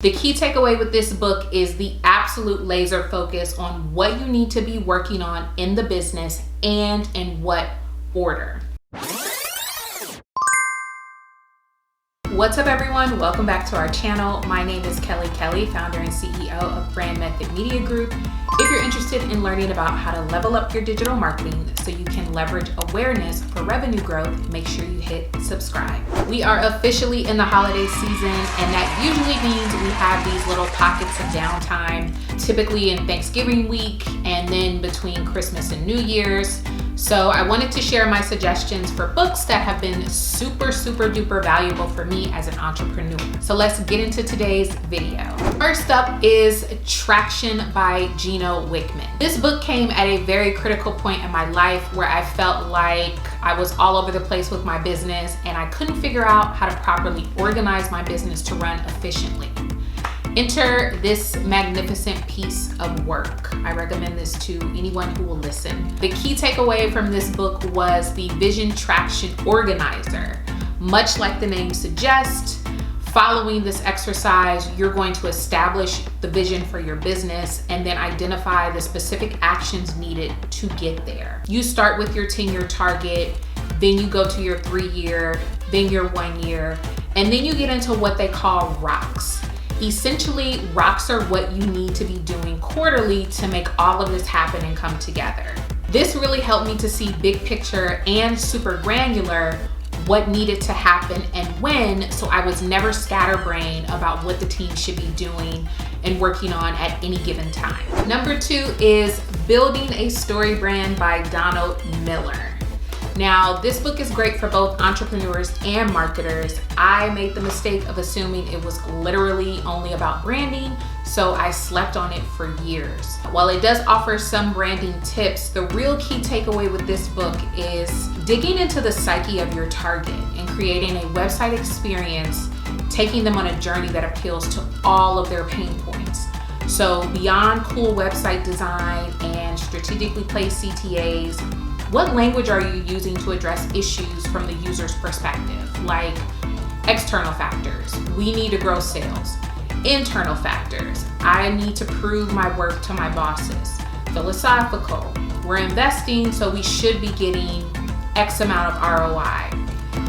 The key takeaway with this book is the absolute laser focus on what you need to be working on in the business and in what order. What's up everyone? Welcome back to our channel. My name is Kelly, founder and CEO of brndMethod Media Group. If you're interested in learning about how to level up your digital marketing so you can leverage awareness for revenue growth, make sure you hit subscribe. We are officially in the holiday season, and that usually means we have these little pockets of downtime, typically in Thanksgiving week and then between Christmas and New Year's. So I wanted to share my suggestions for books that have been super duper valuable for me as an entrepreneur. So let's get into today's video. First up is Traction by Gino Wickman. This book came at a very critical point in my life where I felt like I was all over the place with my business and I couldn't figure out how to properly organize my business to run efficiently. Enter this magnificent piece of work. I recommend this to anyone who will listen. The key takeaway from this book was the Vision Traction Organizer. Much like the name suggests, following this exercise, you're going to establish the vision for your business and then identify the specific actions needed to get there. You start with your 10-year target, then you go to your 3-year, then your 1 year, and then you get into what they call rocks. Essentially, rocks are what you need to be doing quarterly to make all of this happen and come together. This really helped me to see big picture and super granular what needed to happen and when, so I was never scatterbrained about what the team should be doing and working on at any given time. Number 2 is Building a Story Brand by Donald Miller. Now, this book is great for both entrepreneurs and marketers. I made the mistake of assuming it was literally only about branding, so I slept on it for years. While it does offer some branding tips, the real key takeaway with this book is digging into the psyche of your target and creating a website experience, taking them on a journey that appeals to all of their pain points. So beyond cool website design and strategically placed CTAs, what language are you using to address issues from the user's perspective? Like external factors, we need to grow sales. Internal factors, I need to prove my worth to my bosses. Philosophical, we're investing, so we should be getting X amount of ROI.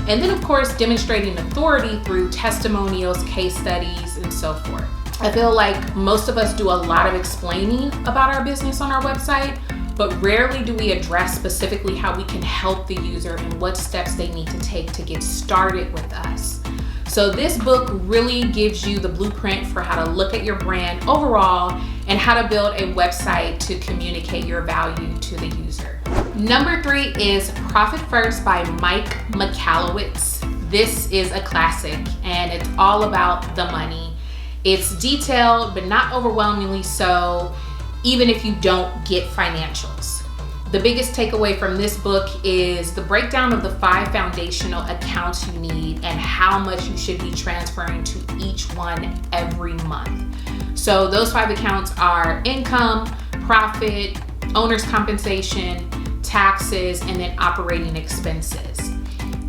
And then of course, demonstrating authority through testimonials, case studies, and so forth. I feel like most of us do a lot of explaining about our business on our website, but rarely do we address specifically how we can help the user and what steps they need to take to get started with us. So this book really gives you the blueprint for how to look at your brand overall and how to build a website to communicate your value to the user. Number 3 is Profit First by Mike Michalowicz. This is a classic and it's all about the money. It's detailed, but not overwhelmingly so, even if you don't get financials. The biggest takeaway from this book is the breakdown of the 5 foundational accounts you need and how much you should be transferring to each one every month. So those 5 accounts are income, profit, owner's compensation, taxes, and then operating expenses.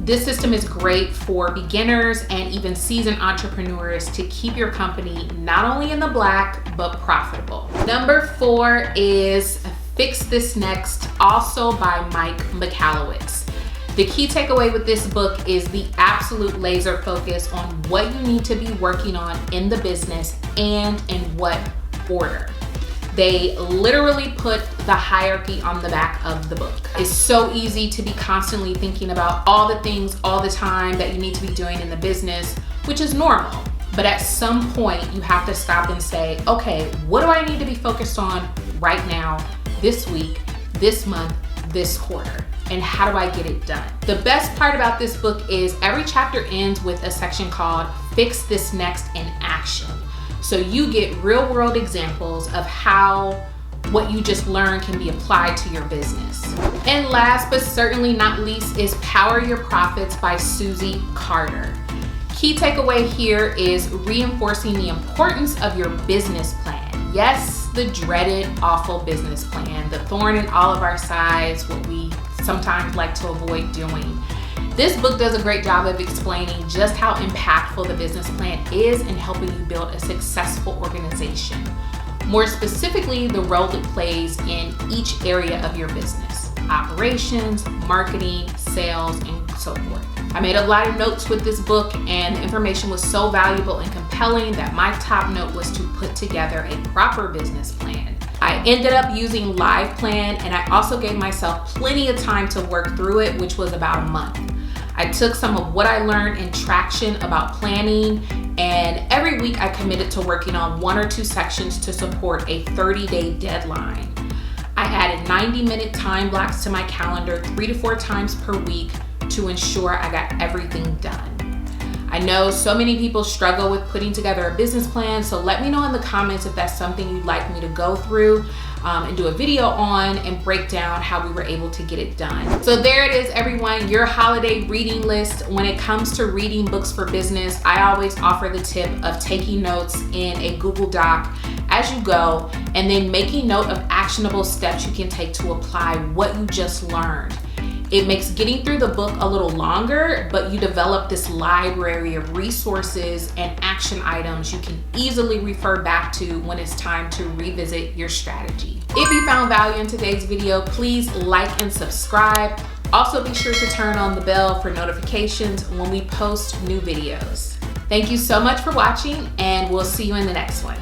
This system is great for beginners and even seasoned entrepreneurs to keep your company not only in the black, but profitable. Number 4 is Fix This Next, also by Mike Michalowicz. The key takeaway with this book is the absolute laser focus on what you need to be working on in the business and in what order. They literally put the hierarchy on the back of the book. It's so easy to be constantly thinking about all the things all the time that you need to be doing in the business, which is normal. But at some point, you have to stop and say, okay, what do I need to be focused on right now, this week, this month, this quarter? And how do I get it done? The best part about this book is every chapter ends with a section called Fix This Next in Action. So you get real world examples of how what you just learned can be applied to your business. And last but certainly not least is Power Your Profits by Susie Carter. Key takeaway here is reinforcing the importance of your business plan. Yes, the dreaded, awful business plan, the thorn in all of our sides, what we sometimes like to avoid doing. This book does a great job of explaining just how impactful the business plan is in helping you build a successful organization. More specifically, the role it plays in each area of your business: operations, marketing, sales, and so forth. I made a lot of notes with this book, and the information was so valuable and compelling that my top note was to put together a proper business plan. I ended up using Live Plan, and I also gave myself plenty of time to work through it, which was about a month. I took some of what I learned in Traction about planning, and every week I committed to working on 1 or 2 sections to support a 30-day deadline. I added 90-minute time blocks to my calendar 3 to 4 times per week to ensure I got everything done. I know so many people struggle with putting together a business plan, so let me know in the comments if that's something you'd like me to go through and do a video on and break down how we were able to get it done. So there it is, everyone, your holiday reading list. When it comes to reading books for business, I always offer the tip of taking notes in a Google Doc as you go, and then making note of actionable steps you can take to apply what you just learned. It makes getting through the book a little longer, but you develop this library of resources and action items you can easily refer back to when it's time to revisit your strategy. If you found value in today's video, please like and subscribe. Also be sure to turn on the bell for notifications when we post new videos. Thank you so much for watching, and we'll see you in the next one.